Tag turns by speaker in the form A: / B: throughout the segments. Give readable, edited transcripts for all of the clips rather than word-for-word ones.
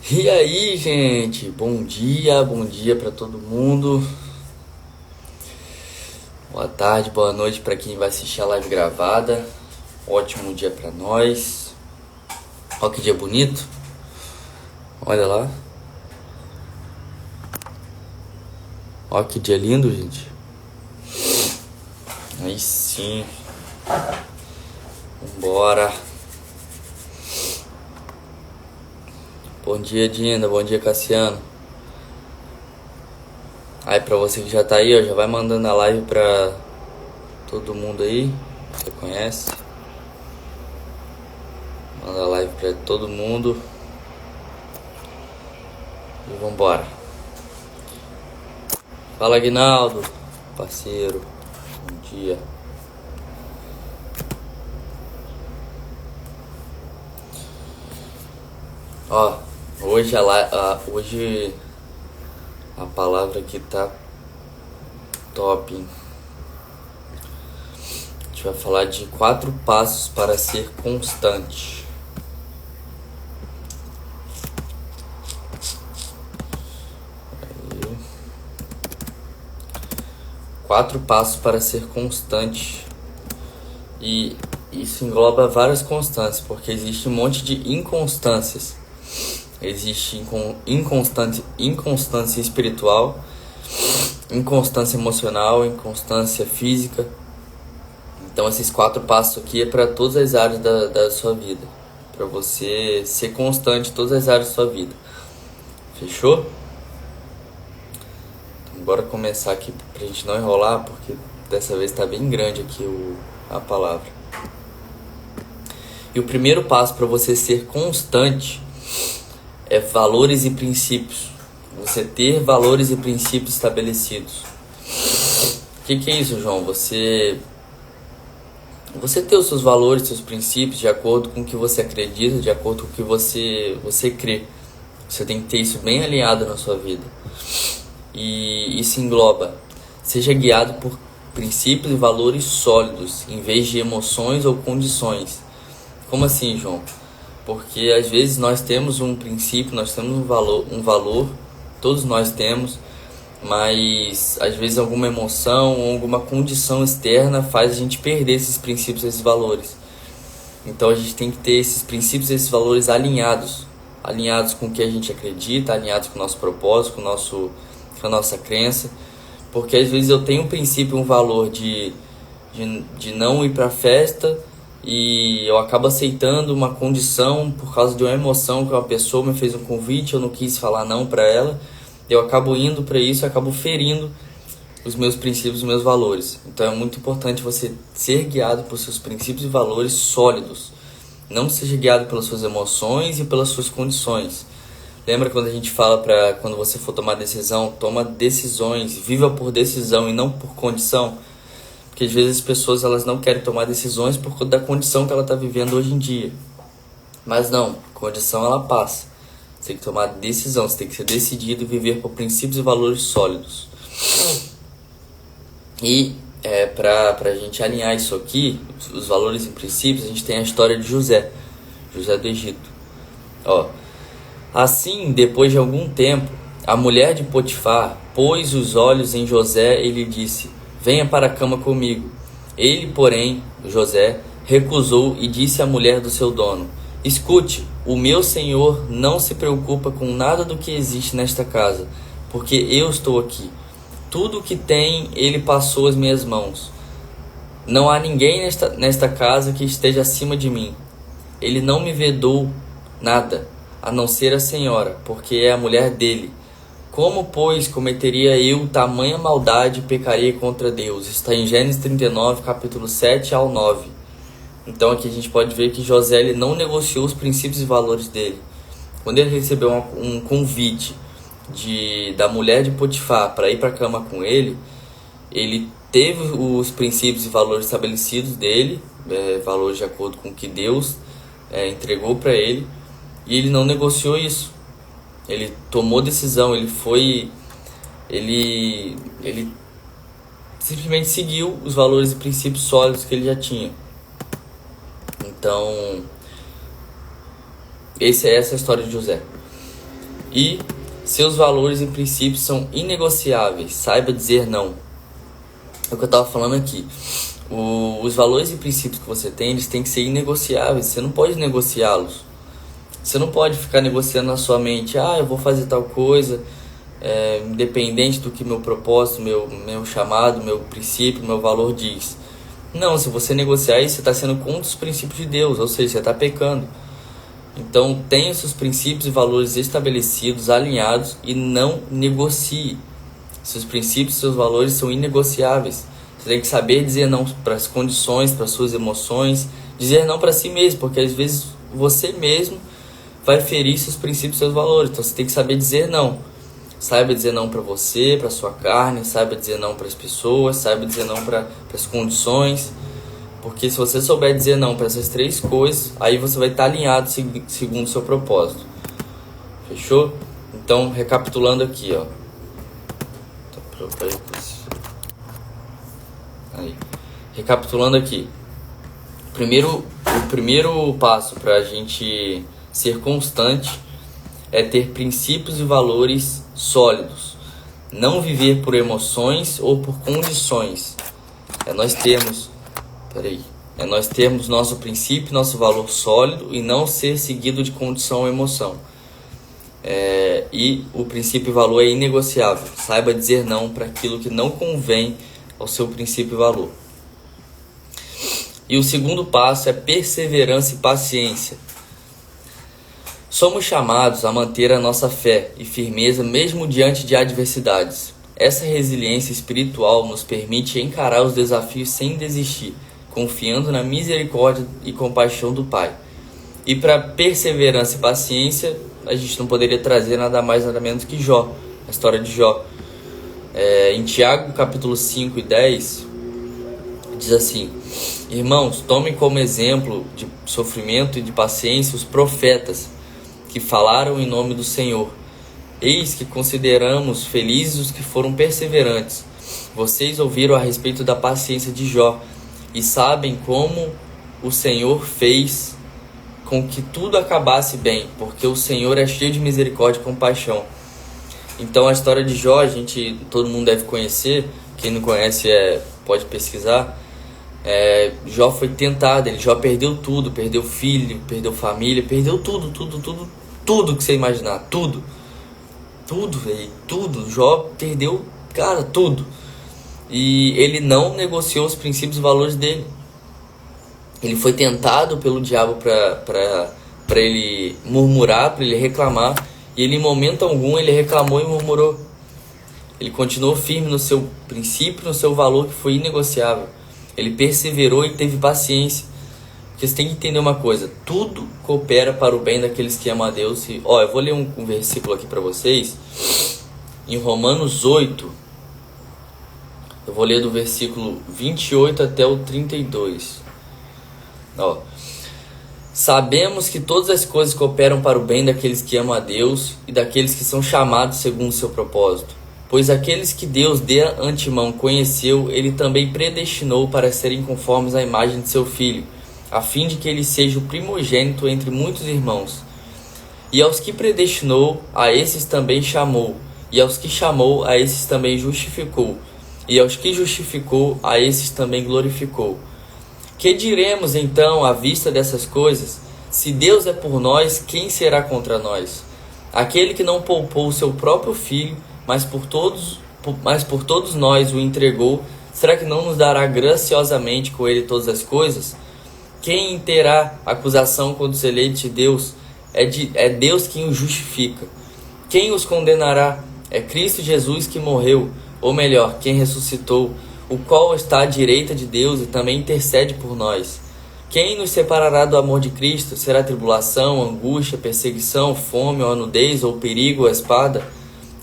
A: E aí, gente? Bom dia para todo mundo. Boa tarde, boa noite para quem vai assistir a live gravada. Ótimo dia para nós. Olha que dia bonito. Olha lá. Olha que dia lindo, gente. Aí sim. Vambora. Bom dia, Dinda. Bom dia, Cassiano. Aí, pra você que já tá aí, ó, já vai mandando a live pra todo mundo aí. Você conhece? Manda a live pra todo mundo. E vambora. Fala, Aguinaldo. Parceiro. Bom dia. Ó, hoje a palavra aqui tá top, hein? A gente vai falar de 4 passos para ser constante. Aí. 4 passos para ser constante. E isso engloba várias constâncias, porque existe um monte de inconstâncias. Existe inconstância espiritual, inconstância emocional, inconstância física. Então esses 4 passos aqui é para todas as áreas da sua vida, para você ser constante em todas as áreas da sua vida. Fechou? Então bora começar aqui pra gente não enrolar, porque dessa vez tá bem grande aqui a palavra. E o primeiro passo para você ser constante é valores e princípios. Você ter valores e princípios estabelecidos. O que é isso, João? Você ter os seus valores, seus princípios de acordo com o que você acredita, de acordo com o que você crê. Você tem que ter isso bem alinhado na sua vida. E isso engloba: seja guiado por princípios e valores sólidos, em vez de emoções ou condições. Como assim, João? Porque às vezes nós temos um princípio, nós temos um valor, todos nós temos, mas às vezes alguma emoção ou alguma condição externa faz a gente perder esses princípios, esses valores. Então a gente tem que ter esses princípios, esses valores alinhados com o que a gente acredita, alinhados com o nosso propósito, com a nossa crença. Porque às vezes eu tenho um princípio, um valor de não ir para a festa, e eu acabo aceitando uma condição por causa de uma emoção que uma pessoa me fez um convite, eu não quis falar não para ela, eu acabo indo para isso e acabo ferindo os meus princípios, os meus valores. Então é muito importante você ser guiado por seus princípios e valores sólidos. Não seja guiado pelas suas emoções e pelas suas condições. Lembra quando a gente fala para quando você for tomar decisão, toma decisões, viva por decisão e não por condição? Porque às vezes as pessoas elas não querem tomar decisões por conta da condição que ela está vivendo hoje em dia. Mas não, condição ela passa. Você tem que tomar decisão, você tem que ser decidido e viver por princípios e valores sólidos. E para a gente alinhar isso aqui, os valores e princípios, a gente tem a história de José do Egito. Ó, assim, depois de algum tempo, a mulher de Potifar pôs os olhos em José e lhe disse: venha para a cama comigo. Ele, porém, José, recusou e disse à mulher do seu dono: escute, o meu senhor não se preocupa com nada do que existe nesta casa, porque eu estou aqui. Tudo o que tem ele passou às minhas mãos. Não há ninguém nesta casa que esteja acima de mim. Ele não me vedou nada, a não ser a senhora, porque é a mulher dele. Como, pois, cometeria eu tamanha maldade e pecaria contra Deus? Está em Gênesis 39, capítulo 7 ao 9. Então aqui a gente pode ver que José ele não negociou os princípios e valores dele. Quando ele recebeu um convite da mulher de Potifar para ir para a cama com ele teve os princípios e valores estabelecidos dele, valores de acordo com o que Deus entregou para ele, e ele não negociou isso. Ele tomou decisão, ele simplesmente seguiu os valores e princípios sólidos que ele já tinha. Então, essa é a história de José. E seus valores e princípios são inegociáveis. Saiba dizer não. É o que eu estava falando aqui. Os valores e princípios que você tem, eles têm que ser inegociáveis. Você não pode negociá-los. Você não pode ficar negociando na sua mente. Eu vou fazer tal coisa, independente do que meu propósito, meu chamado, meu princípio, meu valor diz. Não, se você negociar isso, você está sendo contra os princípios de Deus. Ou seja, você está pecando. Então, tenha seus princípios e valores estabelecidos, alinhados, e não negocie. Seus princípios e seus valores são inegociáveis. Você tem que saber dizer não para as condições, para as suas emoções, dizer não para si mesmo, porque às vezes você mesmo vai ferir seus princípios e seus valores. Então, você tem que saber dizer não. Saiba dizer não para você, para sua carne, saiba dizer não para as pessoas, saiba dizer não para as condições. Porque se você souber dizer não para essas três coisas, aí você vai estar alinhado segundo o seu propósito. Fechou? Então, recapitulando aqui, ó. Aí. Recapitulando aqui. O primeiro passo para a gente ser constante é ter princípios e valores sólidos. Não viver por emoções ou por condições. É nós termos nosso princípio, nosso valor sólido e não ser seguido de condição ou emoção. E o princípio e valor é inegociável. Saiba dizer não para aquilo que não convém ao seu princípio e valor. E o segundo passo é perseverança e paciência. Somos chamados a manter a nossa fé e firmeza mesmo diante de adversidades. Essa resiliência espiritual nos permite encarar os desafios sem desistir, confiando na misericórdia e compaixão do Pai. E para perseverança e paciência, a gente não poderia trazer nada mais nada menos que Jó, a história de Jó. Em Tiago capítulo 5 e 10, diz assim: Irmãos, tomem como exemplo de sofrimento e de paciência os profetas que falaram em nome do Senhor. Eis que consideramos felizes os que foram perseverantes. Vocês ouviram a respeito da paciência de Jó e sabem como o Senhor fez com que tudo acabasse bem, porque o Senhor é cheio de misericórdia e compaixão. Então a história de Jó, todo mundo deve conhecer. Quem não conhece pode pesquisar. Jó foi tentado, Jó perdeu tudo, perdeu filho, perdeu família, perdeu tudo que você imaginar, tudo, velho, tudo. Jó perdeu, cara, tudo. E ele não negociou os princípios e valores dele. Ele foi tentado pelo diabo para ele murmurar, para ele reclamar. E ele, em momento algum, ele reclamou e murmurou. Ele continuou firme no seu princípio, no seu valor que foi inegociável. Ele perseverou e teve paciência. Porque você tem que entender uma coisa: tudo coopera para o bem daqueles que amam a Deus. Eu vou ler um versículo aqui para vocês. Em Romanos 8, eu vou ler do versículo 28 até o 32. Sabemos que todas as coisas cooperam para o bem daqueles que amam a Deus e daqueles que são chamados segundo o seu propósito. Pois aqueles que Deus de antemão conheceu, ele também predestinou para serem conformes à imagem de seu Filho, a fim de que ele seja o primogênito entre muitos irmãos. E aos que predestinou, a esses também chamou. E aos que chamou, a esses também justificou. E aos que justificou, a esses também glorificou. Que diremos então à vista dessas coisas? Se Deus é por nós, quem será contra nós? Aquele que não poupou o seu próprio Filho, mas por todos nós o entregou, será que não nos dará graciosamente com ele todas as coisas? Quem terá acusação contra os eleitos de Deus? É Deus quem os justifica. Quem os condenará? É Cristo Jesus que morreu, ou melhor, quem ressuscitou, o qual está à direita de Deus e também intercede por nós. Quem nos separará do amor de Cristo? Será tribulação, angústia, perseguição, fome, ou nudez, ou perigo, ou espada?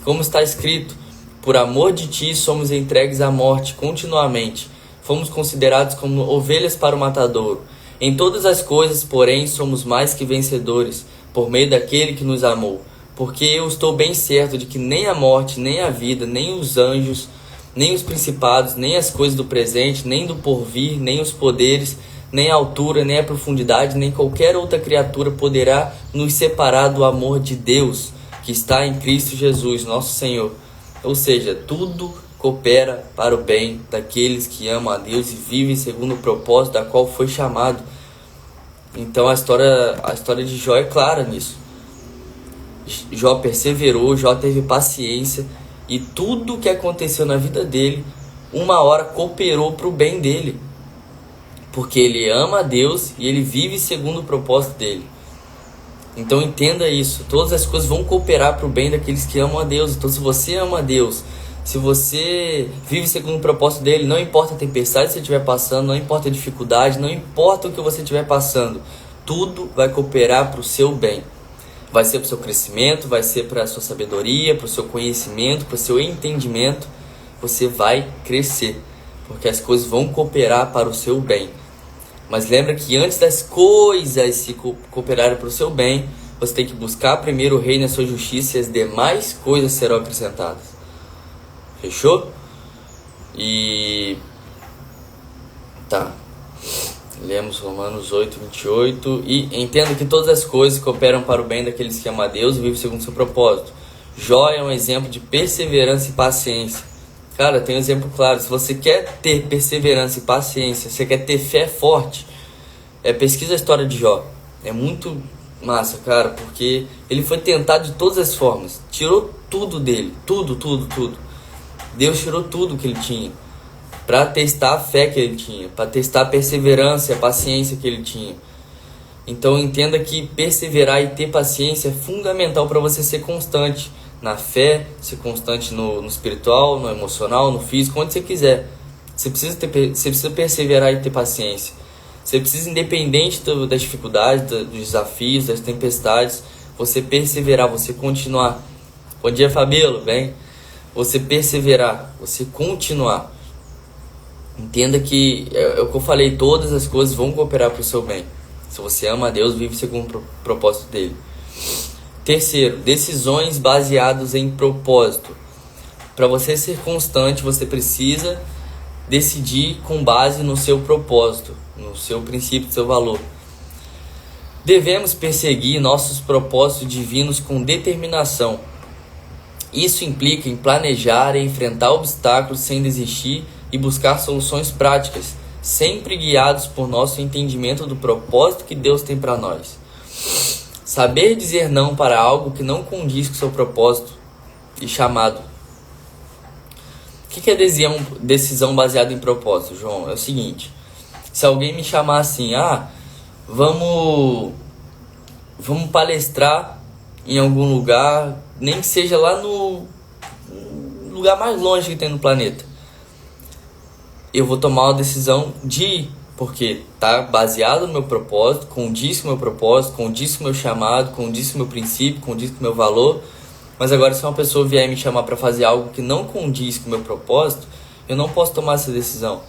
A: Como está escrito: por amor de ti somos entregues à morte continuamente. Fomos considerados como ovelhas para o matadouro. Em todas as coisas, porém, somos mais que vencedores, por meio daquele que nos amou. Porque eu estou bem certo de que nem a morte, nem a vida, nem os anjos, nem os principados, nem as coisas do presente, nem do porvir, nem os poderes, nem a altura, nem a profundidade, nem qualquer outra criatura poderá nos separar do amor de Deus, que está em Cristo Jesus, nosso Senhor. Ou seja, tudo coopera para o bem daqueles que amam a Deus e vivem segundo o propósito da qual foi chamado. Então a história de Jó é clara nisso. Jó perseverou, Jó teve paciência, e tudo que aconteceu na vida dele, uma hora cooperou para o bem dele, porque ele ama a Deus e ele vive segundo o propósito dele. Então entenda isso, todas as coisas vão cooperar para o bem daqueles que amam a Deus. Então se você ama a Deus, se você vive segundo o propósito dele, não importa a tempestade que você estiver passando, não importa a dificuldade, não importa o que você estiver passando, tudo vai cooperar para o seu bem. Vai ser para o seu crescimento, vai ser para a sua sabedoria, para o seu conhecimento, para o seu entendimento. Você vai crescer, porque as coisas vão cooperar para o seu bem. Mas lembra que antes das coisas se cooperarem para o seu bem, você tem que buscar primeiro o reino e a sua justiça, e as demais coisas serão acrescentadas. Fechou? E... tá. Lemos Romanos 8, 28. E entenda que todas as coisas cooperam para o bem daqueles que amam a Deus e vivem segundo o seu propósito. Jó é um exemplo de perseverança e paciência. Cara, tem um exemplo claro. Se você quer ter perseverança e paciência, você quer ter fé forte, pesquisa a história de Jó. É muito massa, cara, porque ele foi tentado de todas as formas. Tirou tudo dele. Tudo. Deus tirou tudo que ele tinha para testar a fé que ele tinha, para testar a perseverança e a paciência que ele tinha. Então entenda que perseverar e ter paciência é fundamental para você ser constante na fé, ser constante no espiritual, no emocional, no físico, onde você quiser. Você precisa perseverar e ter paciência. Você precisa, independente das dificuldades, dos desafios, das tempestades, você perseverar, você continuar. Bom dia, Fabíola, bem? Você perseverar, você continuar. Entenda que é o que eu falei, todas as coisas vão cooperar para o seu bem. Se você ama a Deus, vive segundo o propósito dele. Terceiro, decisões baseadas em propósito. Para você ser constante, você precisa decidir com base no seu propósito, no seu princípio, no seu valor. Devemos perseguir nossos propósitos divinos com determinação. Isso implica em planejar e enfrentar obstáculos sem desistir e buscar soluções práticas, sempre guiados por nosso entendimento do propósito que Deus tem para nós. Saber dizer não para algo que não condiz com o seu propósito e chamado. O que é decisão baseada em propósito, João? É o seguinte: se alguém me chamar assim, vamos palestrar em algum lugar, nem que seja lá no lugar mais longe que tem no planeta, eu vou tomar uma decisão de ir, porque está baseado no meu propósito, condiz com o meu propósito, condiz com o meu chamado, condiz com o meu princípio, condiz com o meu valor. Mas agora, se uma pessoa vier me chamar para fazer algo que não condiz com o meu propósito, eu não posso tomar essa decisão,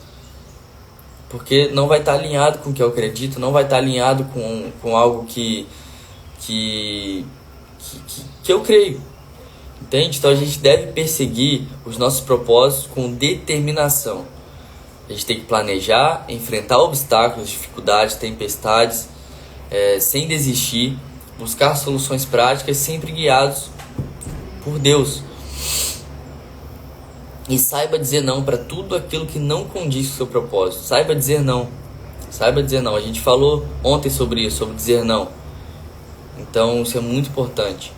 A: porque não vai estar alinhado com o que eu acredito, não vai estar alinhado com algo que eu creio. Entende? Então a gente deve perseguir os nossos propósitos com determinação. A gente tem que planejar, enfrentar obstáculos, dificuldades, tempestades, sem desistir, buscar soluções práticas, sempre guiados por Deus. E saiba dizer não para tudo aquilo que não condiz com o seu propósito. Saiba dizer não. Saiba dizer não. A gente falou ontem sobre isso, sobre dizer não. Então isso é muito importante.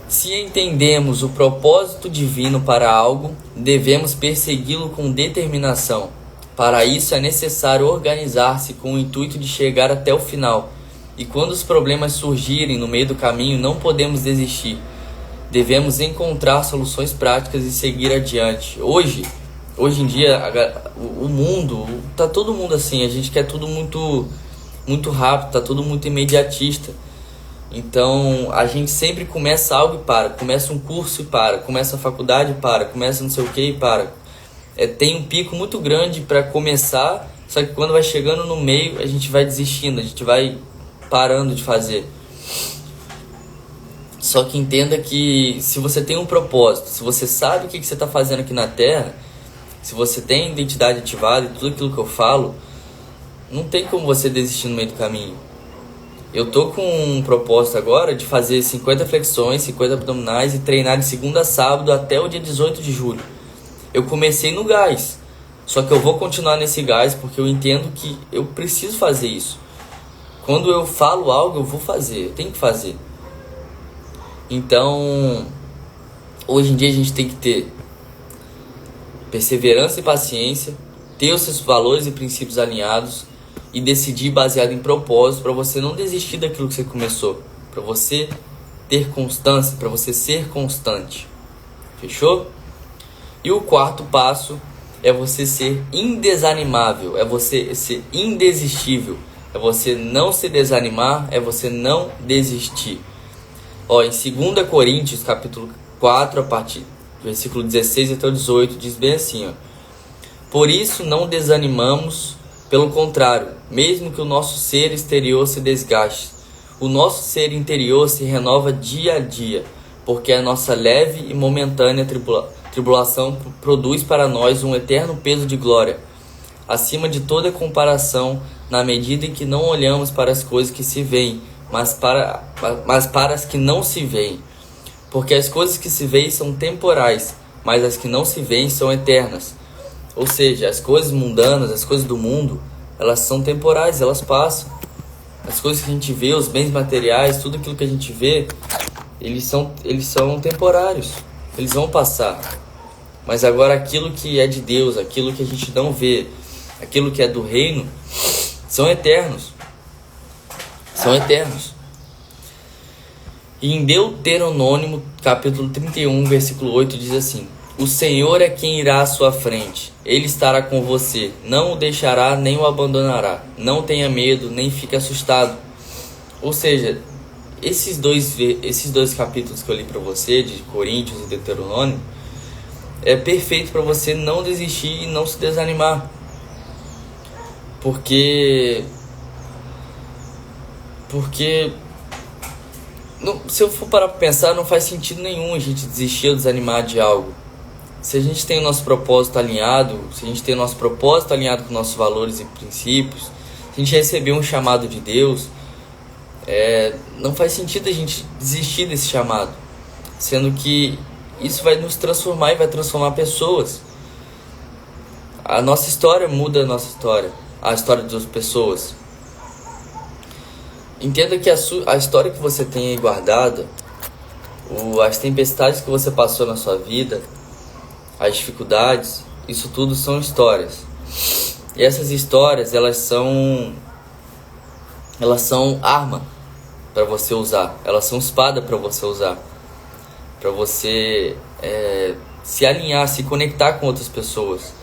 A: Se entendemos o propósito divino para algo, devemos persegui-lo com determinação. Para isso é necessário organizar-se com o intuito de chegar até o final. E quando os problemas surgirem no meio do caminho, não podemos desistir. Devemos encontrar soluções práticas e seguir adiante. Hoje em dia, o mundo, tá todo mundo assim, a gente quer tudo muito rápido, tá tudo muito imediatista. Então a gente sempre começa algo e para, começa um curso e para, começa a faculdade e para, começa não sei o que e para. Tem um pico muito grande para começar, só que quando vai chegando no meio a gente vai desistindo, a gente vai parando de fazer. Só que entenda que se você tem um propósito, se você sabe o que você está fazendo aqui na Terra, se você tem identidade ativada e tudo aquilo que eu falo, não tem como você desistir no meio do caminho. Eu tô com um propósito agora de fazer 50 flexões, 50 abdominais e treinar de segunda a sábado até o dia 18 de julho. Eu comecei no gás, só que eu vou continuar nesse gás porque eu entendo que eu preciso fazer isso. Quando eu falo algo, eu vou fazer, eu tenho que fazer. Então, hoje em dia a gente tem que ter perseverança e paciência, ter os seus valores e princípios alinhados e decidir baseado em propósito para você não desistir daquilo que você começou, para você ter constância, para você ser constante. Fechou? E o quarto passo é você ser indesanimável, é você ser indesistível, é você não se desanimar, é você não desistir. Em 2 Coríntios, capítulo 4, a partir do versículo 16 até o 18, diz bem assim, por isso não desanimamos, pelo contrário, mesmo que o nosso ser exterior se desgaste, o nosso ser interior se renova dia a dia, porque a nossa leve e momentânea tribulação produz para nós um eterno peso de glória, acima de toda comparação, na medida em que não olhamos para as coisas que se veem, mas para as que não se veem. Porque as coisas que se veem são temporais, mas as que não se veem são eternas. Ou seja, as coisas mundanas, as coisas do mundo, elas são temporais, elas passam. As coisas que a gente vê, os bens materiais, tudo aquilo que a gente vê, eles são temporários, eles vão passar. Mas agora aquilo que é de Deus, aquilo que a gente não vê, aquilo que é do reino, são eternos. São eternos. E em Deuteronômio, capítulo 31, versículo 8, diz assim: o Senhor é quem irá à sua frente, Ele estará com você, não o deixará nem o abandonará. Não tenha medo, nem fique assustado. Ou seja, esses dois capítulos que eu li para você, de Coríntios e Deuteronômio, é perfeito para você não desistir e não se desanimar. Porque se eu for parar para pensar, não faz sentido nenhum a gente desistir ou desanimar de algo. Se a gente tem o nosso propósito alinhado, se a gente tem o nosso propósito alinhado com nossos valores e princípios, se a gente recebeu um chamado de Deus, não faz sentido a gente desistir desse chamado, sendo que isso vai nos transformar e vai transformar pessoas. A nossa história muda a nossa história, a história das pessoas. Entenda que a história que você tem aí guardada, as tempestades que você passou na sua vida, as dificuldades, isso tudo são histórias. E essas histórias, elas são arma para você usar, elas são espada para você usar, para você se alinhar, se conectar com outras pessoas.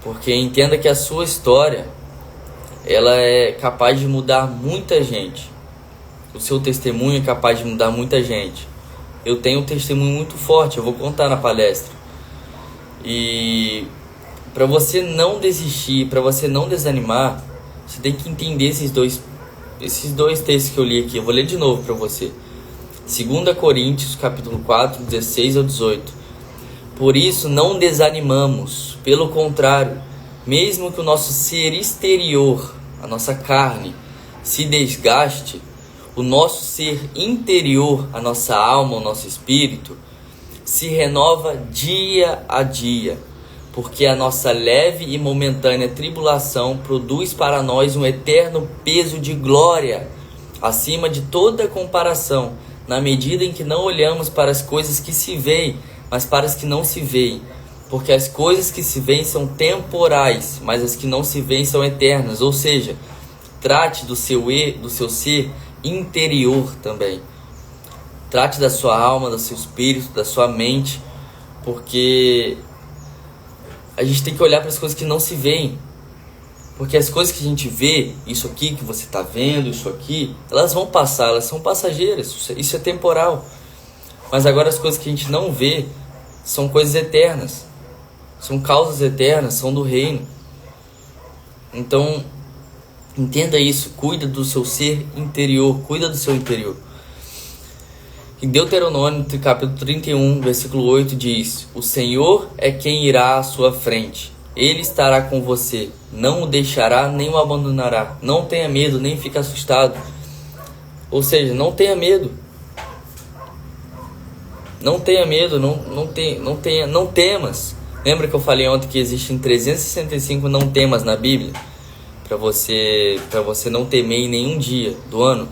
A: Porque entenda que a sua história, ela é capaz de mudar muita gente. O seu testemunho é capaz de mudar muita gente. Eu tenho um testemunho muito forte, eu vou contar na palestra. E para você não desistir, para você não desanimar, você tem que entender esses dois textos que eu li aqui. Eu vou ler de novo para você. 2 Coríntios, capítulo 4, 16 ao 18. Por isso não desanimamos, pelo contrário, mesmo que o nosso ser exterior, a nossa carne, se desgaste, o nosso ser interior, a nossa alma, o nosso espírito, se renova dia a dia, porque a nossa leve e momentânea tribulação produz para nós um eterno peso de glória, acima de toda comparação, na medida em que não olhamos para as coisas que se veem, mas para as que não se veem. Porque as coisas que se veem são temporais, mas as que não se veem são eternas. Ou seja, trate do seu ser interior também. Trate da sua alma, do seu espírito, da sua mente, porque a gente tem que olhar para as coisas que não se veem. Porque as coisas que a gente vê, isso aqui que você está vendo, isso aqui, elas vão passar, elas são passageiras, isso é temporal. Mas agora as coisas que a gente não vê são coisas eternas, são causas eternas, são do reino. Então, entenda isso, cuida do seu ser interior, cuida do seu interior. Em Deuteronômio, capítulo 31, versículo 8 diz: o Senhor é quem irá à sua frente, Ele estará com você, não o deixará nem o abandonará. Não tenha medo, nem fique assustado. Ou seja, não tenha medo. Não tenha medo, não temas. Lembra que eu falei ontem que existem 365 não temas na Bíblia? Para você não temer em nenhum dia do ano.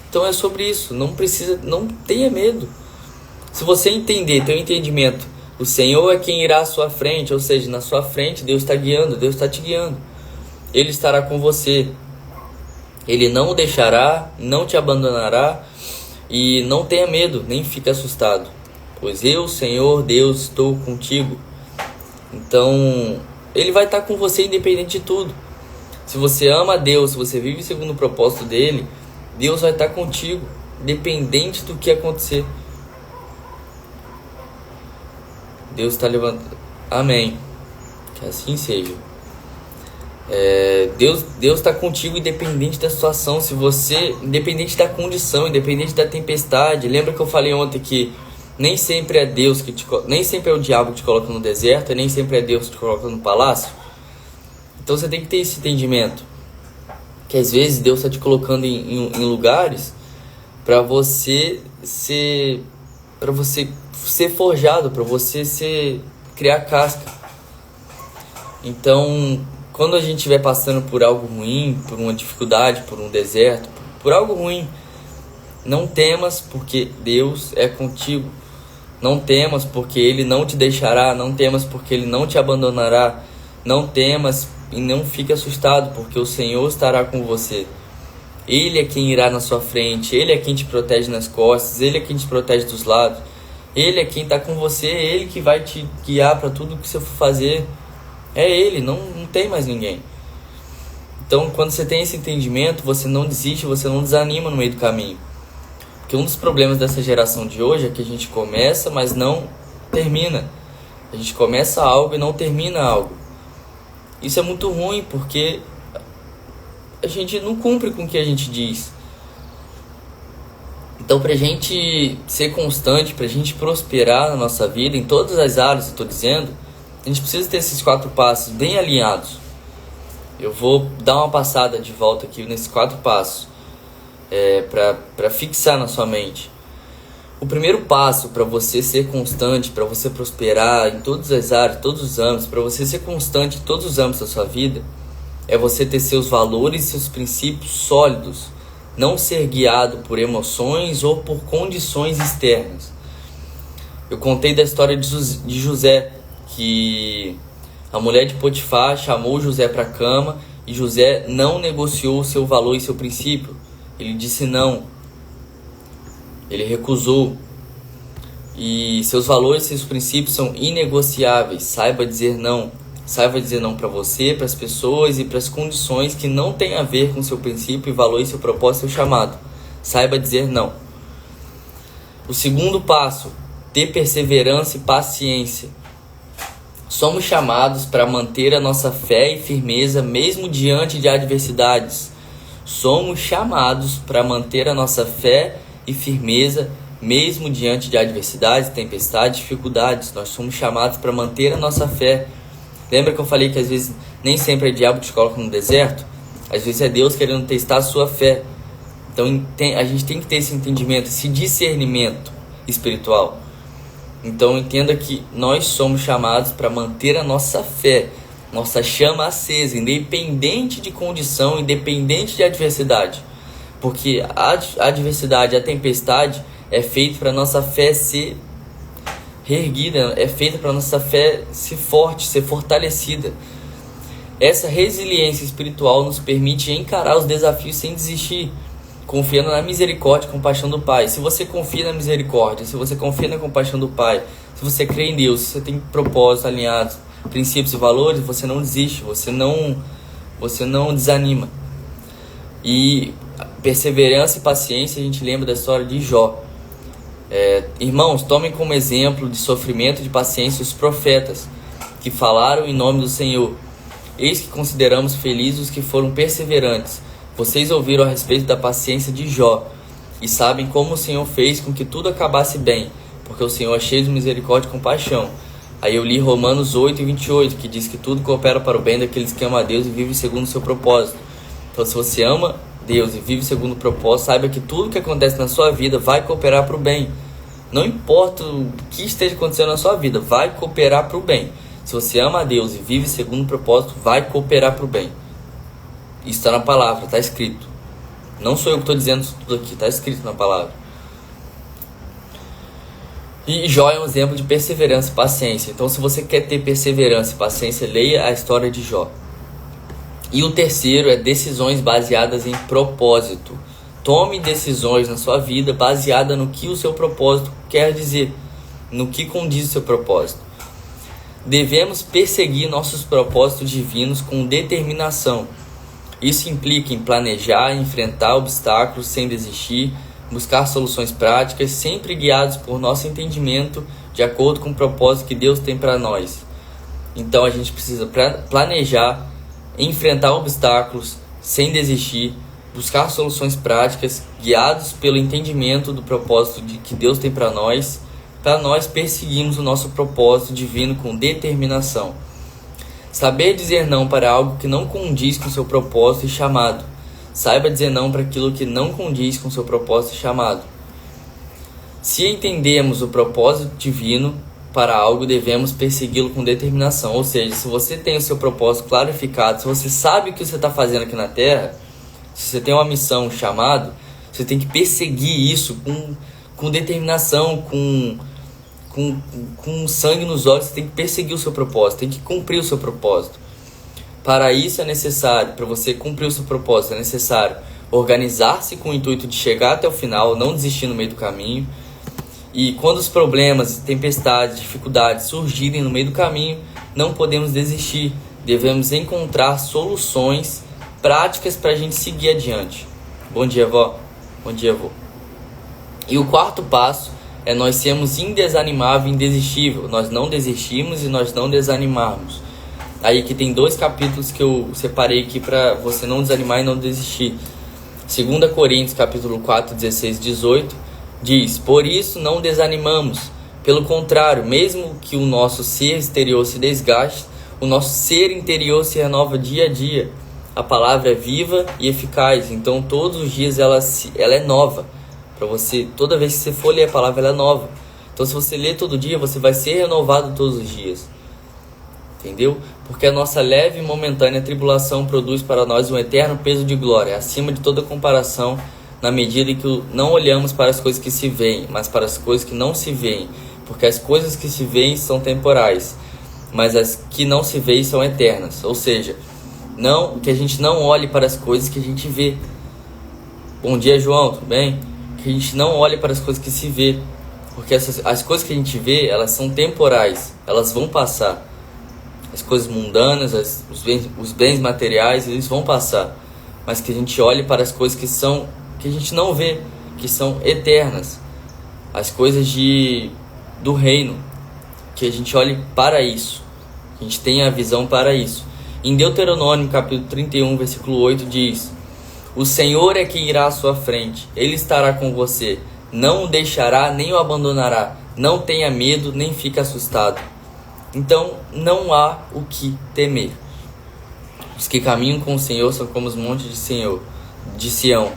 A: Então é sobre isso, não tenha medo. Se você entender, ter um entendimento, o Senhor é quem irá à sua frente, ou seja, na sua frente Deus está guiando, Deus está te guiando. Ele estará com você. Ele não o deixará, não te abandonará. E não tenha medo, nem fique assustado, pois eu, Senhor Deus, estou contigo. Então, Ele vai estar com você independente de tudo. Se você ama a Deus, se você vive segundo o propósito dEle, Deus vai estar contigo, independente do que acontecer. Deus está levantando. Amém. Que assim seja. Deus está contigo independente da situação. Se você, independente da condição, independente da tempestade. Lembra que eu falei ontem que nem sempre é Deus nem sempre é o diabo que te coloca no deserto, e nem sempre é Deus que te coloca no palácio. Então você tem que ter esse entendimento, que às vezes Deus está te colocando em lugares para você ser forjado, para você criar casca. Então, quando a gente estiver passando por algo ruim, por uma dificuldade, por um deserto, por algo ruim, não temas, porque Deus é contigo. Não temas, porque Ele não te deixará. Não temas, porque Ele não te abandonará. Não temas e não fique assustado, porque o Senhor estará com você. Ele é quem irá na sua frente. Ele é quem te protege nas costas. Ele é quem te protege dos lados. Ele é quem está com você. É Ele que vai te guiar para tudo que você for fazer. É Ele, não tem mais ninguém. Então, quando você tem esse entendimento, você não desiste, você não desanima no meio do caminho. Porque um dos problemas dessa geração de hoje é que a gente começa, mas não termina. A gente começa algo e não termina algo. Isso é muito ruim, porque a gente não cumpre com o que a gente diz. Então, pra gente ser constante, pra gente prosperar na nossa vida, em todas as áreas, eu estou dizendo, a gente precisa ter esses 4 passos bem alinhados. Eu vou dar uma passada de volta aqui nesses 4 passos, para fixar na sua mente. O primeiro passo para você ser constante, para você prosperar em todas as áreas, todos os âmbitos, para você ser constante em todos os âmbitos da sua vida, é você ter seus valores e seus princípios sólidos, não ser guiado por emoções ou por condições externas. Eu contei da história de José, que a mulher de Potifar chamou José para a cama e José não negociou o seu valor e seu princípio. Ele disse não. Ele recusou. E seus valores e seus princípios são inegociáveis. Saiba dizer não. Saiba dizer não para você, para as pessoas e para as condições que não têm a ver com seu princípio e valor e seu propósito e seu chamado. Saiba dizer não. O segundo passo, ter perseverança e paciência. Somos chamados para manter a nossa fé e firmeza mesmo diante de adversidades. Somos chamados para manter a nossa fé e firmeza mesmo diante de adversidades, tempestades, dificuldades. Nós somos chamados para manter a nossa fé. Lembra que eu falei que às vezes nem sempre é o diabo que te coloca no deserto? Às vezes é Deus querendo testar a sua fé. Então a gente tem que ter esse entendimento, esse discernimento espiritual. Então entenda que nós somos chamados para manter a nossa fé, nossa chama acesa, independente de condição, independente de adversidade. Porque a adversidade, a tempestade é feita para a nossa fé ser reerguida, é feita para a nossa fé ser forte, ser fortalecida. Essa resiliência espiritual nos permite encarar os desafios sem desistir, confiando na misericórdia e compaixão do Pai. Se você confia na misericórdia, se você confia na compaixão do Pai, se você crê em Deus, se você tem propósitos alinhados, princípios e valores, você não desiste, você não desanima. E perseverança e paciência, a gente lembra da história de Jó. Irmãos, tomem como exemplo de sofrimento e de paciência os profetas que falaram em nome do Senhor. Eis que consideramos felizes os que foram perseverantes. Vocês ouviram a respeito da paciência de Jó e sabem como o Senhor fez com que tudo acabasse bem, porque o Senhor é cheio de misericórdia e compaixão. Aí eu li Romanos 8:28, que diz que tudo coopera para o bem daqueles que amam a Deus e vivem segundo o seu propósito. Então, se você ama Deus e vive segundo o propósito, saiba que tudo que acontece na sua vida vai cooperar para o bem. Não importa o que esteja acontecendo na sua vida, vai cooperar para o bem. Se você ama a Deus e vive segundo o propósito, vai cooperar para o bem. Isso está na palavra, está escrito. Não sou eu que estou dizendo isso tudo aqui, está escrito na palavra. E Jó é um exemplo de perseverança e paciência. Então, se você quer ter perseverança e paciência, leia a história de Jó. E o terceiro é decisões baseadas em propósito. Tome decisões na sua vida baseada no que o seu propósito quer dizer, no que condiz o seu propósito. Devemos perseguir nossos propósitos divinos com determinação. Isso implica em planejar, enfrentar obstáculos sem desistir, buscar soluções práticas, sempre guiados por nosso entendimento de acordo com o propósito que Deus tem para nós. Então a gente precisa planejar, enfrentar obstáculos sem desistir, buscar soluções práticas, guiados pelo entendimento do propósito que Deus tem para nós perseguirmos o nosso propósito divino com determinação. Saber dizer não para algo que não condiz com seu propósito e chamado. Saiba dizer não para aquilo que não condiz com seu propósito e chamado. Se entendemos o propósito divino para algo, devemos persegui-lo com determinação. Ou seja, se você tem o seu propósito clarificado, se você sabe o que você está fazendo aqui na Terra, se você tem uma missão, um chamado, você tem que perseguir isso com determinação, com sangue nos olhos. Você tem que perseguir o seu propósito, tem que cumprir o seu propósito. Para isso é necessário, para você cumprir o seu propósito, é necessário organizar-se com o intuito de chegar até o final, não desistir no meio do caminho. E quando os problemas, tempestades, dificuldades surgirem no meio do caminho, não podemos desistir. Devemos encontrar soluções práticas para a gente seguir adiante. Bom dia, vó. Bom dia, vô. E o quarto passo é nós sermos indesanimável e indesistível. Nós não desistimos e nós não desanimarmos. Aí que tem 2 capítulos que eu separei aqui para você não desanimar e não desistir. 2 Coríntios capítulo 4, 16 e 18 diz: por isso não desanimamos. Pelo contrário, mesmo que o nosso ser exterior se desgaste, o nosso ser interior se renova dia a dia. A palavra é viva e eficaz, então todos os dias ela é nova. Para você, toda vez que você for ler a palavra, ela é nova. Então se você ler todo dia, você vai ser renovado todos os dias. Entendeu? Porque a nossa leve e momentânea tribulação produz para nós um eterno peso de glória, acima de toda comparação, na medida em que não olhamos para as coisas que se veem, mas para as coisas que não se veem. Porque as coisas que se veem são temporais, mas as que não se veem são eternas. Ou seja, que a gente não olhe para as coisas que a gente vê. Bom dia, João, tudo bem? Que a gente não olhe para as coisas que se vê, porque as coisas que a gente vê, elas são temporais, elas vão passar. As coisas mundanas, os bens materiais, eles vão passar. Mas que a gente olhe para as coisas que a gente não vê, que são eternas. As coisas do reino, que a gente olhe para isso, que a gente tenha a visão para isso. Em Deuteronômio capítulo 31, versículo 8 diz: o Senhor é quem irá à sua frente, Ele estará com você, não o deixará nem o abandonará, não tenha medo nem fique assustado. Então não há o que temer. Os que caminham com o Senhor são como os montes de Sião,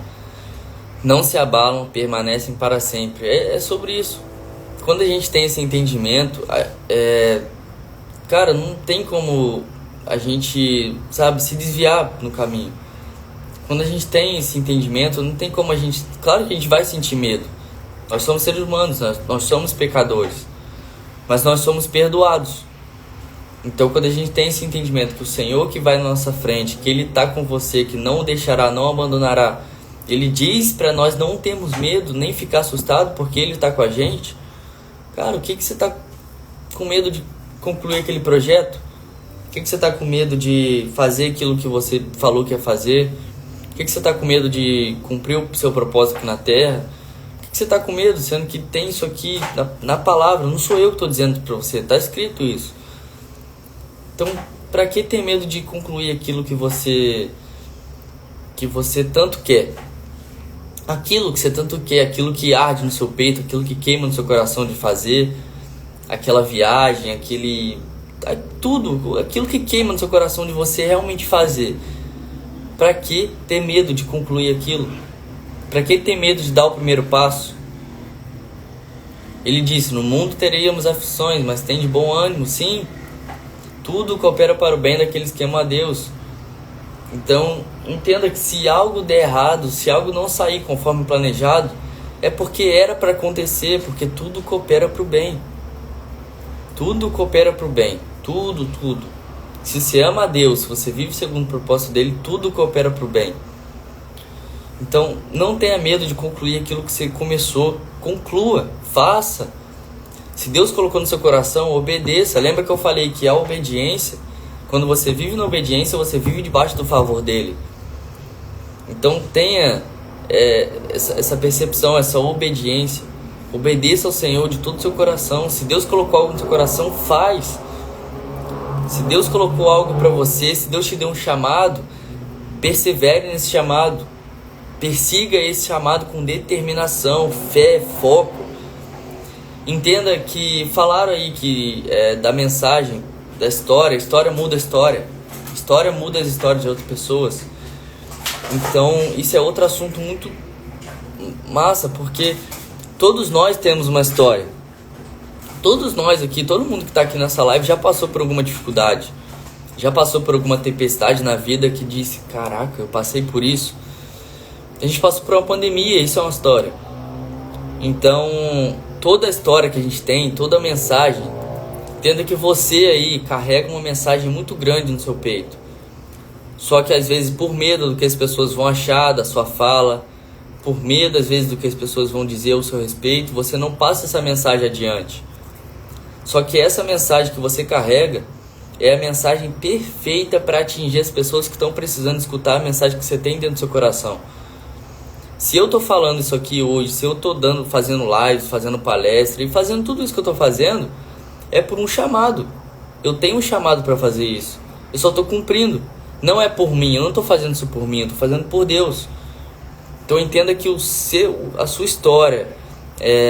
A: não se abalam, permanecem para sempre. É sobre isso. Quando a gente tem esse entendimento, cara, não tem como a gente, se desviar no caminho. Quando a gente tem esse entendimento, não tem como a gente... Claro que a gente vai sentir medo. Nós somos seres humanos, nós somos pecadores. Mas nós somos perdoados. Então, quando a gente tem esse entendimento que o Senhor que vai na nossa frente, que Ele está com você, que não o deixará, não o abandonará, Ele diz para nós não termos medo, nem ficar assustado, porque Ele está com a gente. Cara, o que você está com medo de concluir aquele projeto? O que você está com medo de fazer aquilo que você falou que ia fazer? O que você está com medo de cumprir o seu propósito aqui na Terra? O que você está com medo, sendo que tem isso aqui na palavra? Não sou eu que estou dizendo para você, está escrito isso. Então, para que ter medo de concluir aquilo que você tanto quer? Aquilo que você tanto quer, aquilo que arde no seu peito, aquilo que queima no seu coração de fazer, aquela viagem, tudo, aquilo que queima no seu coração de você realmente fazer. Para que ter medo de concluir aquilo? Para que ter medo de dar o primeiro passo? Ele disse: no mundo teríamos aflições, mas tem de bom ânimo. Sim, tudo coopera para o bem daqueles que amam a Deus. Então, entenda que se algo der errado, se algo não sair conforme planejado, é porque era para acontecer, porque tudo coopera para o bem. Tudo coopera para o bem. Tudo. Se você ama a Deus, se você vive segundo o propósito dele, tudo coopera para o bem. Então, não tenha medo de concluir aquilo que você começou. Conclua, faça. Se Deus colocou no seu coração, obedeça. Lembra que eu falei que a obediência, quando você vive na obediência, você vive debaixo do favor dele. Então tenha essa percepção, essa obediência. Obedeça ao Senhor de todo o seu coração. Se Deus colocou algo no seu coração, faz. Se Deus colocou algo para você, se Deus te deu um chamado, persevere nesse chamado. Persiga esse chamado com determinação, fé, foco. Entenda que falaram aí que da mensagem, da história, a história muda a história. A história muda as histórias de outras pessoas. Então isso é outro assunto muito massa, porque todos nós temos uma história. Todos nós aqui, todo mundo que está aqui nessa live já passou por alguma dificuldade. Já passou por alguma tempestade na vida que disse: caraca, eu passei por isso. A gente passou por uma pandemia, isso é uma história. Então, toda a história que a gente tem, toda a mensagem, entenda que você aí carrega uma mensagem muito grande no seu peito. Só que às vezes por medo do que as pessoas vão achar da sua fala, por medo às vezes do que as pessoas vão dizer ao seu respeito, você não passa essa mensagem adiante. Só que essa mensagem que você carrega é a mensagem perfeita para atingir as pessoas que estão precisando escutar a mensagem que você tem dentro do seu coração. Se eu estou falando isso aqui hoje, se eu estou fazendo lives, fazendo palestra e fazendo tudo isso que eu estou fazendo, é por um chamado. Eu tenho um chamado para fazer isso. Eu só estou cumprindo. Não é por mim, eu não estou fazendo isso por mim, eu estou fazendo por Deus. Então entenda que a sua história,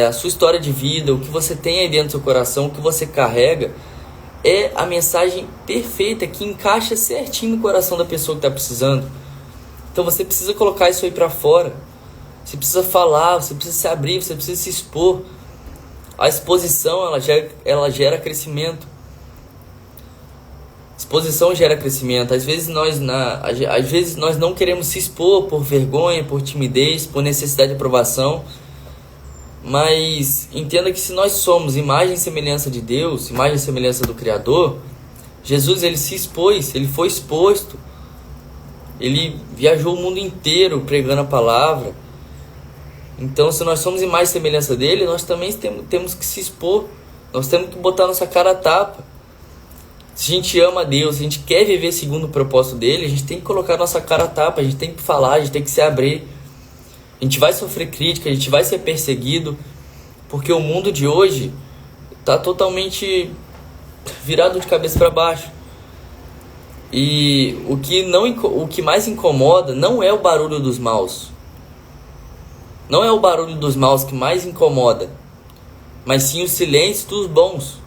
A: a sua história de vida, o que você tem aí dentro do seu coração, o que você carrega, é a mensagem perfeita que encaixa certinho no coração da pessoa que está precisando. Então você precisa colocar isso aí para fora. Você precisa falar, você precisa se abrir, você precisa se expor. A exposição, ela gera crescimento. Exposição gera crescimento. Às vezes nós não queremos se expor por vergonha, por timidez, por necessidade de aprovação. Mas entenda que se nós somos imagem e semelhança de Deus, imagem e semelhança do Criador, Jesus ele se expôs, ele foi exposto. Ele viajou o mundo inteiro pregando a palavra. Então, se nós somos imagem e semelhança dele, nós também temos que se expor. Nós temos que botar nossa cara a tapa. Se a gente ama a Deus, se a gente quer viver segundo o propósito dele, a gente tem que colocar nossa cara a tapa, a gente tem que falar, a gente tem que se abrir. A gente vai sofrer crítica, a gente vai ser perseguido, porque o mundo de hoje está totalmente virado de cabeça para baixo. E o que mais incomoda não é o barulho dos maus. Não é o barulho dos maus que mais incomoda, mas sim o silêncio dos bons.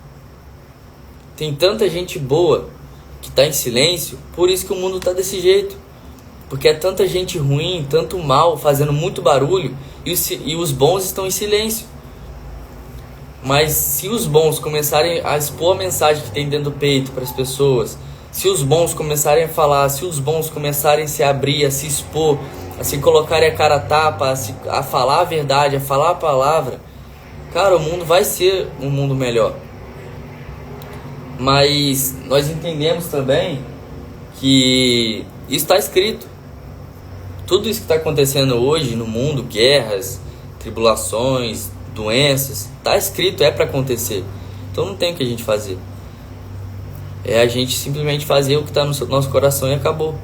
A: Tem tanta gente boa que está em silêncio, por isso que o mundo está desse jeito. Porque é tanta gente ruim, tanto mal, fazendo muito barulho, e os bons estão em silêncio. Mas se os bons começarem a expor a mensagem que tem dentro do peito para as pessoas, se os bons começarem a falar, se os bons começarem a se abrir, a se expor, a se colocarem a cara a tapa, a falar a verdade, a falar a palavra, cara, o mundo vai ser um mundo melhor. Mas nós entendemos também que isso está escrito. Tudo isso que está acontecendo hoje no mundo, guerras, tribulações, doenças, está escrito, é para acontecer. Então não tem o que a gente fazer. É a gente simplesmente fazer o que está no nosso coração e acabou.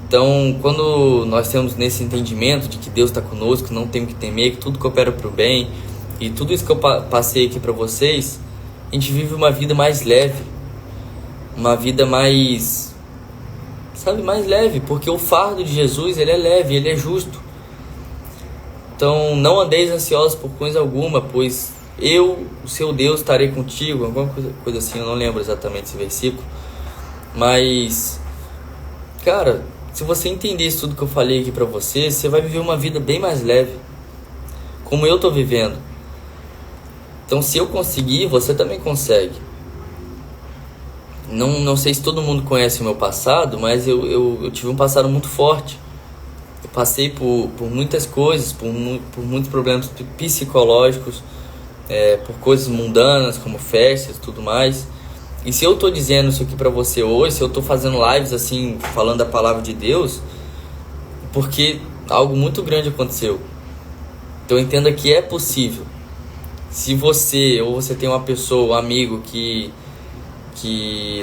A: Então, quando nós temos nesse entendimento de que Deus está conosco, que não temos que temer, que tudo coopera para o bem, e tudo isso que eu passei aqui para vocês, a gente vive uma vida mais leve, uma vida mais, mais leve, porque o fardo de Jesus, ele é leve, ele é justo. Então, não andeis ansiosos por coisa alguma, pois eu, o seu Deus, estarei contigo, alguma coisa assim, eu não lembro exatamente esse versículo, mas, cara, se você entender isso tudo que eu falei aqui pra você, você vai viver uma vida bem mais leve, como eu tô vivendo. Então, se eu conseguir, você também consegue. Não sei se todo mundo conhece o meu passado, mas eu tive um passado muito forte. Eu passei por muitas coisas, por muitos problemas psicológicos, por coisas mundanas, como festas e tudo mais. E se eu tô dizendo isso aqui pra você hoje, se eu tô fazendo lives assim, falando a palavra de Deus, porque algo muito grande aconteceu. Então entenda que é possível. Se você, ou você tem uma pessoa, um amigo que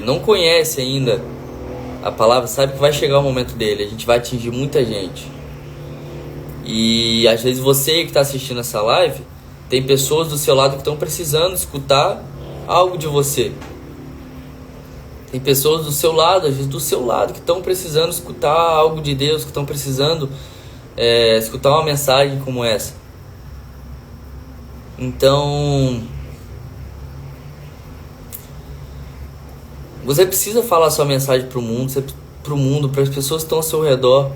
A: não conhece ainda a palavra, sabe que vai chegar o momento dele, a gente vai atingir muita gente. E às vezes você que está assistindo essa live, tem pessoas do seu lado que estão precisando escutar algo de você. Tem pessoas do seu lado, às vezes do seu lado, que estão precisando escutar algo de Deus, que estão precisando escutar uma mensagem como essa. Então, você precisa falar sua mensagem para o mundo, para as pessoas que estão ao seu redor.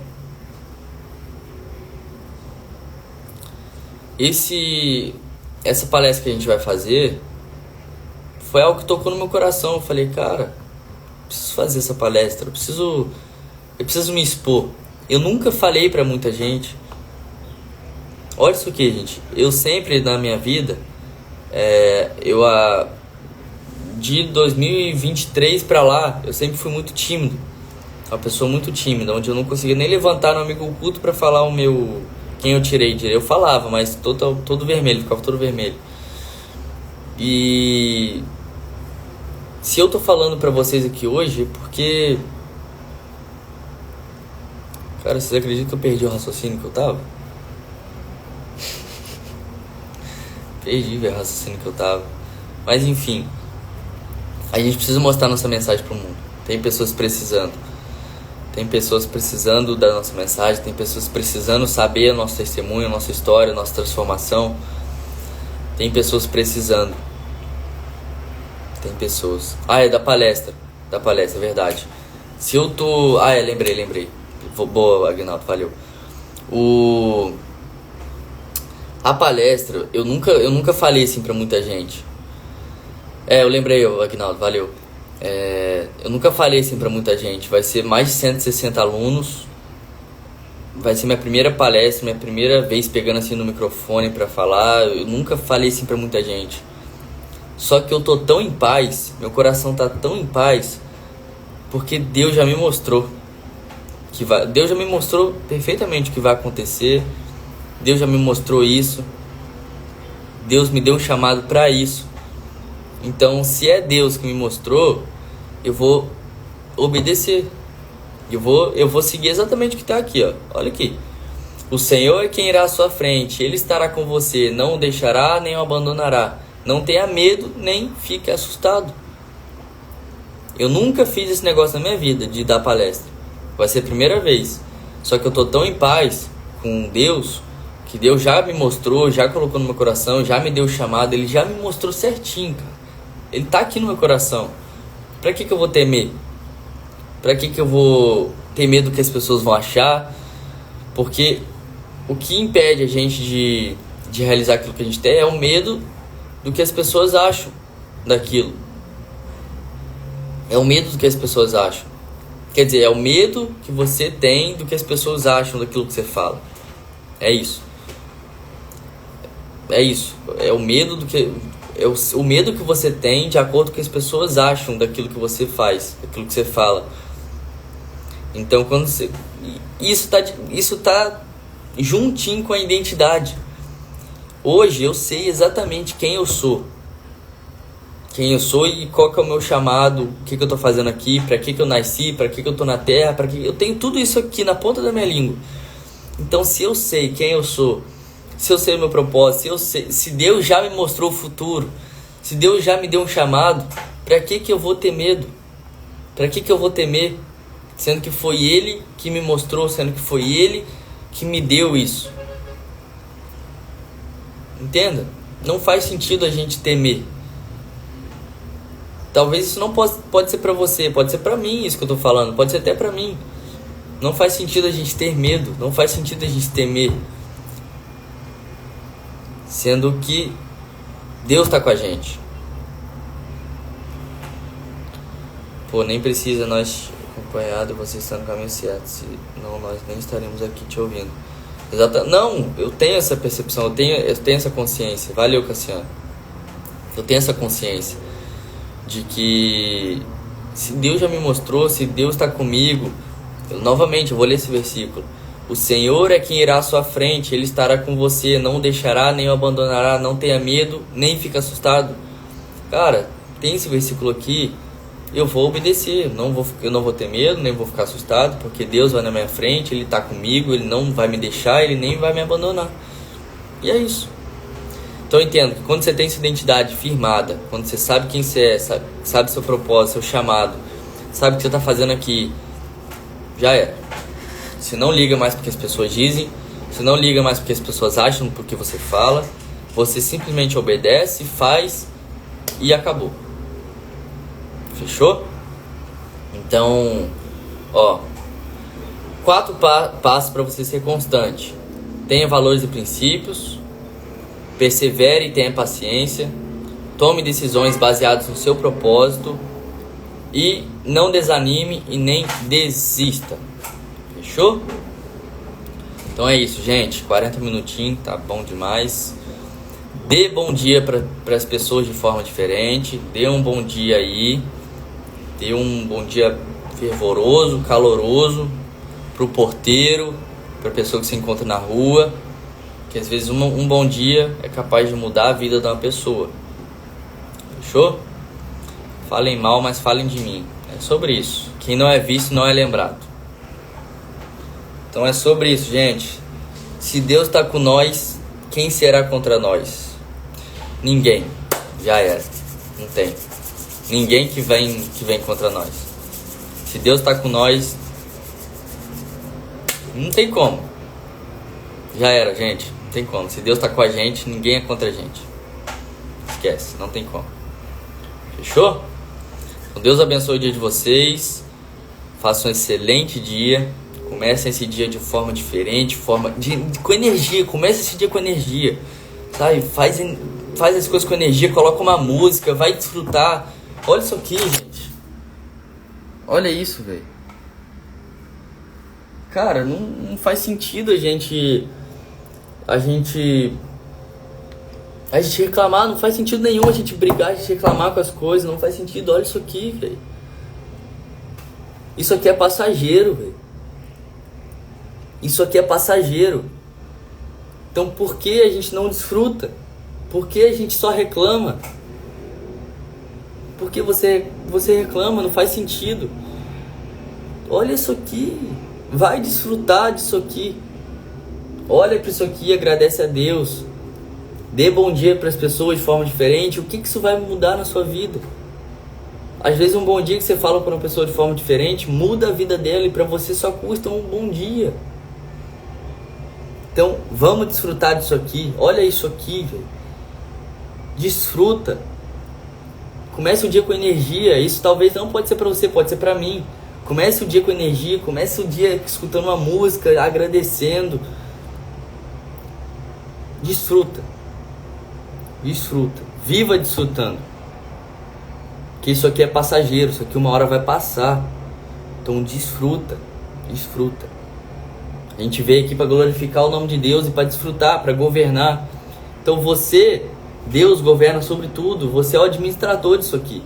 A: Essa palestra que a gente vai fazer foi algo que tocou no meu coração. Eu falei, cara, preciso fazer essa palestra, eu preciso me expor. Eu nunca falei para muita gente. Olha isso aqui, gente. Eu sempre na minha vida, de 2023 pra lá, eu sempre fui muito tímido. Uma pessoa muito tímida, onde eu não conseguia nem levantar no amigo oculto pra falar quem eu tirei. Eu falava, mas todo vermelho, ficava todo vermelho. E se eu tô falando pra vocês aqui hoje, porque... Cara, vocês acreditam que eu perdi o raciocínio que eu tava? Perdi o raciocínio que eu tava. Mas enfim, a gente precisa mostrar nossa mensagem pro mundo. Tem pessoas precisando. Tem pessoas precisando da nossa mensagem. Tem pessoas precisando saber o nosso testemunho, a nossa história, a nossa transformação. Tem pessoas precisando. Tem pessoas... é da palestra, verdade. Se eu tô... lembrei. Boa, Aguinaldo, valeu. A palestra, eu nunca falei assim pra muita gente. Eu lembrei, Aguinaldo, valeu. Eu nunca falei assim pra muita gente. Vai ser mais de 160 alunos. Vai ser minha primeira palestra, minha primeira vez pegando assim no microfone pra falar. Eu nunca falei assim pra muita gente. Só que eu tô tão em paz, meu coração tá tão em paz, porque Deus já me mostrou Deus já me mostrou perfeitamente o que vai acontecer. Deus já me mostrou isso. Deus me deu um chamado para isso. Então, se é Deus que me mostrou, eu vou obedecer. Eu vou seguir exatamente o que está aqui, ó. Olha aqui. O Senhor é quem irá à sua frente. Ele estará com você. Não o deixará, nem o abandonará. Não tenha medo, nem fique assustado. Eu nunca fiz esse negócio na minha vida, de dar palestra. Vai ser a primeira vez. Só que eu tô tão em paz com Deus, que Deus já me mostrou, já colocou no meu coração, já me deu o chamado, Ele já me mostrou certinho, cara. Ele tá aqui no meu coração. Pra que eu vou temer? Pra que eu vou ter medo do que as pessoas vão achar? Porque o que impede a gente de realizar aquilo que a gente tem é o medo do que as pessoas acham daquilo. É o medo do que as pessoas acham. Quer dizer, é o medo que você tem do que as pessoas acham daquilo que você fala. É isso. É o medo o medo que você tem de acordo com o que as pessoas acham daquilo que você faz, daquilo que você fala. Então, quando você... Isso tá juntinho com a identidade. Hoje eu sei exatamente quem eu sou. Quem eu sou e qual que é o meu chamado, o que eu tô fazendo aqui, pra que eu nasci, pra que eu tô na terra, eu tenho tudo isso aqui na ponta da minha língua. Então, se eu sei quem eu sou, se eu sei o meu propósito, se Deus já me mostrou o futuro, se Deus já me deu um chamado, pra que eu vou ter medo? Pra que eu vou temer? Sendo que foi Ele que me mostrou, sendo que foi Ele que me deu isso. Entenda? Não faz sentido a gente temer. Talvez isso não pode ser pra você, pode ser pra mim isso que eu tô falando, pode ser até pra mim. Não faz sentido a gente ter medo, não faz sentido a gente temer, sendo que Deus está com a gente. Pô, nem precisa nós acompanhado você estar no caminho certo, senão nós nem estaremos aqui te ouvindo. Não, eu tenho essa percepção, eu tenho essa consciência. Valeu, Cassiano. Eu tenho essa consciência de que se Deus já me mostrou, se Deus está comigo, novamente eu vou ler esse versículo. O Senhor é quem irá à sua frente, Ele estará com você, não o deixará, nem o abandonará, não tenha medo, nem fique assustado. Cara, tem esse versículo aqui, eu vou obedecer, eu não vou ter medo, nem vou ficar assustado, porque Deus vai na minha frente, Ele está comigo, Ele não vai me deixar, Ele nem vai me abandonar. E é isso. Então eu entendo que quando você tem essa identidade firmada, quando você sabe quem você é, sabe seu propósito, seu chamado, sabe o que você está fazendo aqui, já era. Você não liga mais porque as pessoas dizem, você não liga mais porque as pessoas acham, porque você fala, você simplesmente obedece, faz e acabou. Fechou? Então, 4 passos para você ser constante. Tenha valores e princípios, persevere e tenha paciência, tome decisões baseadas no seu propósito e não desanime e nem desista. Fechou? Então é isso, gente. 40 minutinhos, tá bom demais. Dê bom dia para as pessoas de forma diferente. Dê um bom dia aí. Dê um bom dia fervoroso, caloroso para o porteiro, para a pessoa que se encontra na rua. Que às vezes um bom dia é capaz de mudar a vida de uma pessoa. Fechou? Falem mal, mas falem de mim. É sobre isso. Quem não é visto não é lembrado. Então é sobre isso, gente. Se Deus está com nós, quem será contra nós? Ninguém. Já era. Não tem. Ninguém que vem contra nós. Se Deus está com nós, não tem como. Já era, gente. Não tem como. Se Deus está com a gente, ninguém é contra a gente. Esquece. Não tem como. Fechou? Então Deus abençoe o dia de vocês. Façam um excelente dia. Comecem esse dia de forma diferente, com energia. Comece esse dia com energia, sabe? Faz as coisas com energia, coloca uma música, vai desfrutar. Olha isso aqui, gente. Olha isso, velho. Cara, não faz sentido a gente reclamar, não faz sentido nenhum a gente brigar, a gente reclamar com as coisas, não faz sentido. Olha isso aqui, velho. Isso aqui é passageiro, velho. Isso aqui é passageiro. Então por que a gente não desfruta? Por que a gente só reclama? Por que você reclama? Não faz sentido. Olha isso aqui. Vai desfrutar disso aqui. Olha para isso aqui e agradece a Deus. Dê bom dia para as pessoas de forma diferente. O que isso vai mudar na sua vida? Às vezes um bom dia que você fala para uma pessoa de forma diferente muda a vida dela e para você só custa um bom dia. Então vamos desfrutar disso aqui. Olha isso aqui, velho. Desfruta. Comece o dia com energia. Isso talvez não pode ser para você, pode ser para mim. Comece o dia com energia. Comece o dia escutando uma música, agradecendo. Desfruta. Desfruta. Viva desfrutando. Que isso aqui é passageiro. Isso aqui uma hora vai passar. Então desfruta. Desfruta. A gente veio aqui para glorificar o nome de Deus e para desfrutar, para governar. Então Deus governa sobre tudo. Você é o administrador disso aqui.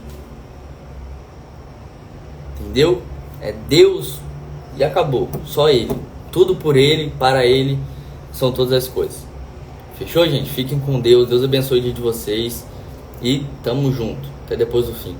A: Entendeu? É Deus e acabou. Só Ele. Tudo por Ele, para Ele, são todas as coisas. Fechou, gente? Fiquem com Deus. Deus abençoe o dia de vocês. E tamo junto. Até depois do fim.